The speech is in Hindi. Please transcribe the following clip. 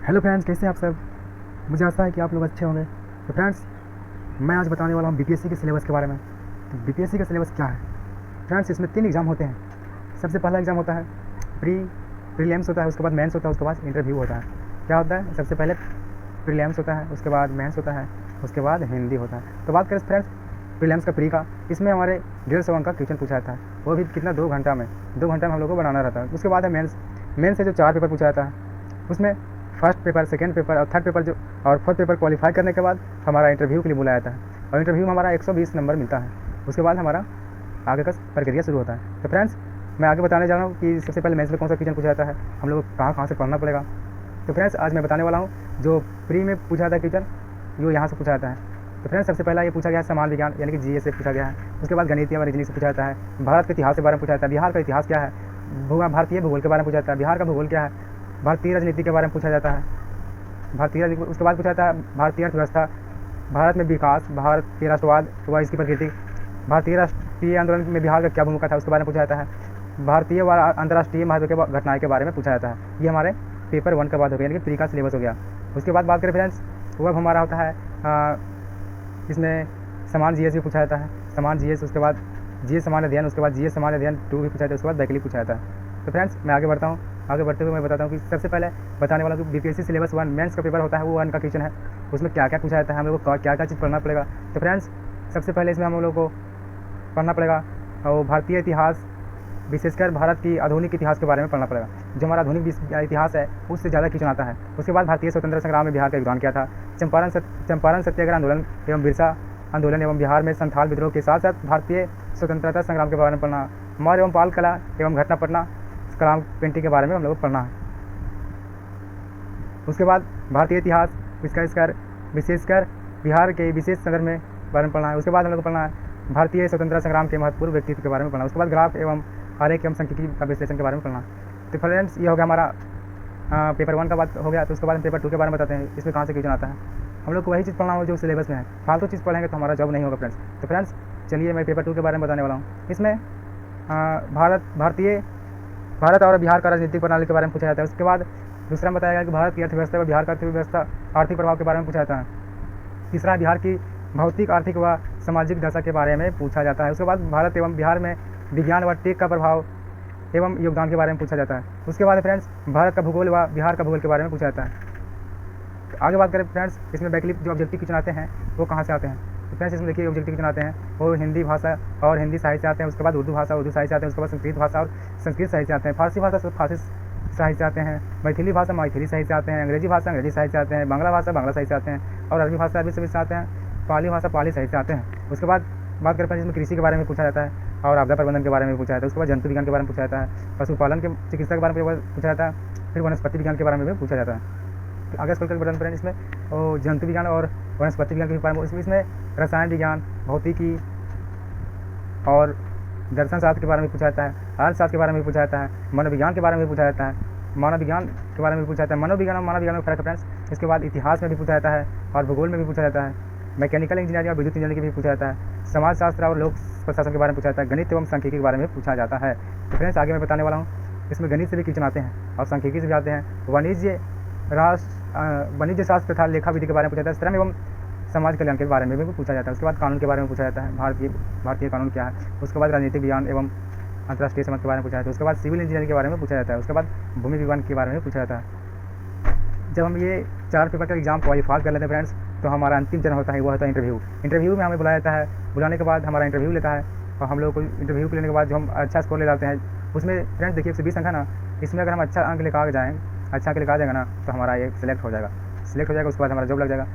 हेलो फ्रेंड्स, कैसे हैं आप सब। मुझे आशा है कि आप लोग अच्छे होंगे। तो फ्रेंड्स, मैं आज बताने वाला हूँ बीपीएससी के सिलेबस के बारे में। तो बीपीएससी का सिलेबस क्या है फ्रेंड्स, इसमें 3 एग्ज़ाम होते हैं। सबसे पहला एग्ज़ाम होता है प्रीलिम्स होता है, उसके बाद मेंस होता है, उसके बाद इंटरव्यू होता है। क्या होता है? सबसे पहले प्रीलिम्स होता है, उसके बाद मेंस होता है, उसके बाद हिंदी होता है। तो बात करें फ्रेंड्स प्रीलिम्स का प्री का, इसमें हमारे 150 अंक का क्वेश्चन पूछा जाता है, वो भी कितना 2 घंटा में। 2 घंटा में हम लोग को बनाना रहता है। उसके बाद है मेंस से जो 4 पेपर पूछा जाता है, उसमें फर्स्ट पेपर, सेकंड पेपर और थर्ड पेपर और फोर्थ पेपर क्वालिफाई करने के बाद हमारा इंटरव्यू के लिए बुलाया जाता है, और इंटरव्यू में हमारा 120 नंबर मिलता है। उसके बाद हमारा आगे का प्रक्रिया शुरू होता है। तो फ्रेंड्स, मैं आगे बताने जा रहा हूँ कि सबसे पहले मेंस में कौन सा क्वेश्चन पूछा जाता है, हम लोग कहाँ कहाँ से पढ़ना पड़ेगा। तो फ्रेंड्स, आज मैं बताने वाला हूँ जो प्री में पूछा जाता है क्वेश्चन, वो यहाँ से पूछा जाता है। तो फ्रेंड्स, सबसे पहला ये पूछा गया है समाज विज्ञान यानी कि जीएस से पूछा गया है। उसके बाद गणितीय व रीजनिंग से पूछा जाता है। भारत के इतिहास के बारे में पूछा जाता है, बिहार का इतिहास क्या है, भारतीय भूगोल के बारे में पूछा जाता है, बिहार का भूगोल क्या है, भारतीय राजनीति के बारे में पूछा जाता है, उसके बाद पूछा जाता है भारतीय अर्थव्यवस्था, भारत में विकास, भारतीय राष्ट्रवाद व इसकी प्रकृति, भारतीय राष्ट्रीय आंदोलन में बिहार का क्या भूमिका था, उसके बारे में पूछा जाता है, भारतीय व अंतर्राष्ट्रीय महत्व के घटनाएं के बारे में पूछा जाता है। ये हमारे पेपर 1 का बात हो गया, यानी कि प्री का सिलेबस हो गया। उसके बाद बात करें फ्रेंड्स, वो अब हमारा होता है इसमें समान जीएस भी पूछा जाता है, समान जीएस, उसके बाद जीएस समान अध्ययन, उसके बाद जीएस समान अध्ययन 2 भी पूछा जाता है, उसके बाद वैकल्पिक पूछा जाता है। तो फ्रेंड्स, मैं आगे बढ़ता हूँ। आगे बढ़ते हुए मैं बताता हूँ कि सबसे पहले बताने वाला जो बीपीएससी सिलेबस 1 मेंस का पेपर होता है, वो 1 का क्वेश्चन है। उसमें क्या क्या पूछा जाता है, हम लोग को क्या क्या चीज़ पढ़ना पड़ेगा। तो फ्रेंड्स, सबसे पहले इसमें हम लोग को पढ़ना पड़ेगा और भारतीय इतिहास, विशेषकर भारत की आधुनिक इतिहास के बारे में पढ़ना पड़ेगा। जो हमारा आधुनिक इतिहास है उससे ज़्यादा क्वेश्चन आता है। उसके बाद भारतीय स्वतंत्रता संग्राम में बिहार का योगदान क्या था, चंपारण सत्याग्रह आंदोलन एवं बिरसा आंदोलन एवं बिहार में संथाल विद्रोह के साथ साथ भारतीय स्वतंत्रता संग्राम के बारे में पढ़ना, मौर्य एवं पाल कला एवं घटना पटना कलाम पेंटिंग के बारे में हम लोग को पढ़ना है। उसके बाद भारतीय इतिहास विशेषकर बिहार के विशेष संदर्भ में बारे में पढ़ना है। उसके बाद हम लोग को पढ़ना है भारतीय स्वतंत्रता संग्राम के महत्वपूर्ण व्यक्तित्व के बारे में पढ़ना है। उसके बाद ग्राफ एवं आरेख एवं सांख्यिकी का विश्लेषण के बारे में पढ़ना। तो फ्रेंड्स, ये हो गया हमारा पेपर 1 का बात हो गया। तो उसके बाद हम पेपर 2 के बारे में बताते हैं, इसमें कहाँ से क्वेश्चन आता है। हम लोग को वही चीज़ पढ़ना हो जो सिलेबस में है, फालतू चीज़ पढ़ेंगे तो हमारा जॉब नहीं होगा फ्रेंड्स। तो फ्रेंड्स, चलिए मैं पेपर 2 के बारे में बताने वाला हूँ। इसमें भारत और बिहार का राजनीतिक प्रणाली के बारे में पूछा जाता है। उसके बाद दूसरा बताया गया कि भारत की अर्थव्यवस्था व बिहार का अर्थव्यवस्था आर्थिक प्रभाव के बारे में पूछा जाता है। तीसरा, बिहार की भौतिक, आर्थिक व सामाजिक दशा के बारे में पूछा जाता है। उसके बाद भारत एवं बिहार में विज्ञान व टेक का प्रभाव एवं योगदान के बारे में पूछा जाता है। उसके बाद फ्रेंड्स, भारत का भूगोल व बिहार का भूगोल के बारे में पूछा जाता है। तो आगे बात करें फ्रेंड्स, इसमें वैकल्पिक जो ऑब्जेक्टिव क्वेश्चन आते हैं वो कहाँ से आते हैं। तो फ्रेंड्स, इसमें देखिए ऑब्जेक्टिव क्वेश्चन आते हैं वो हिंदी भाषा और हिंदी साहित्य से आते हैं। उसके बाद उर्दू भाषा, उर्दू साहित्य से आते हैं। उसके बाद संस्कृत भाषा और संस्कृत साहित्य से आते हैं। फारसी भाषा फारसी साहित्य से आते हैं। मैथिली भाषा मैथिली साहित्य से आते हैं। अंग्रेजी भाषा अंग्रेजी साहित्य से आते हैं। बांग्ला भाषा बांग्ला साहित्य से आते हैं। और अरबी भाषा अरबी से आते हैं। पाली भाषा पाली साहित्य से आते हैं। उसके बाद बात करें फ्रेंड्स, इसमें कृषि के बारे में पूछा जाता है और आपदा प्रबंधन के बारे में पूछा जाता है। उसके बाद जंतु विज्ञान के बारे में पूछा जाता है। पशुपालन के चिकित्सा के बारे में पूछा जाता है। फिर वनस्पति विज्ञान के बारे में भी पूछा जाता है। तो आगे स्कूल का फ्रेंड, इसमें जंतु विज्ञान और वनस्पति विज्ञान के बारे में, इसमें रसायन विज्ञान, भौतिकी और दर्शन शास्त्र के बारे में पूछा जाता है। अर्थशास्त्र के बारे में पूछा जाता है। मनोविज्ञान के बारे में पूछा जाता है। मानव विज्ञान के बारे में पूछा जाता है। मनोविज्ञान और मानव विज्ञान में फर्क है फ्रेंड्स। इसके बाद इतिहास में भी पूछा जाता है और भूगोल में भी पूछा जाता है। मैकेनिकल इंजीनियरिंग और विद्युत इंजीनियरिंग भी पूछा जाता है। समाजशास्त्र और लोक प्रशासन के बारे में पूछा जाता है। गणित एवं सांख्यिकी के बारे में पूछा जाता है। तो फ्रेंड्स, आगे मैं बताने वाला हूँ, इसमें गणित से भी क्वेश्चन आते हैं और सांख्यिकी से भी आते हैं। वाणिज्य शास्त्र तथा लेखा विधि के बारे में पूछा जाता है। श्रम एवं समाज कल्याण के बारे में भी पूछा जाता है। उसके बाद कानून के बारे में पूछा जाता है, भारतीय कानून क्या है। उसके बाद राजनीतिक विज्ञान एवं अंतर्राष्ट्रीय संबंध के बारे में पूछा जाता है। उसके बाद सिविल इंजीनियरिंग के बारे में पूछा जाता है। उसके बाद भूमि विज्ञान के बारे में पूछा जाता है। जब हम ये 4 पेपर का एग्जाम क्वालिफाई कर लेते हैं फ्रेंड्स, तो हमारा अंतिम चरण होता है, वो होता है इंटरव्यू। इंटरव्यू में हमें बुलाया जाता है। बुलाने के बाद हमारा इंटरव्यू लेता है और हम लोग को इंटरव्यू लेने के बाद जो हम अच्छा स्कोर ले लाते हैं, उसमें फ्रेंड्स देखिए 120 अंक है ना, इसमें अगर हम अच्छा अंक लेकर आ जाएँ, अच्छा अंक लेकर आ जाएगा ना, तो हमारा ये सिलेक्ट हो जाएगा। उसके बाद हमारा जॉब लग जाएगा।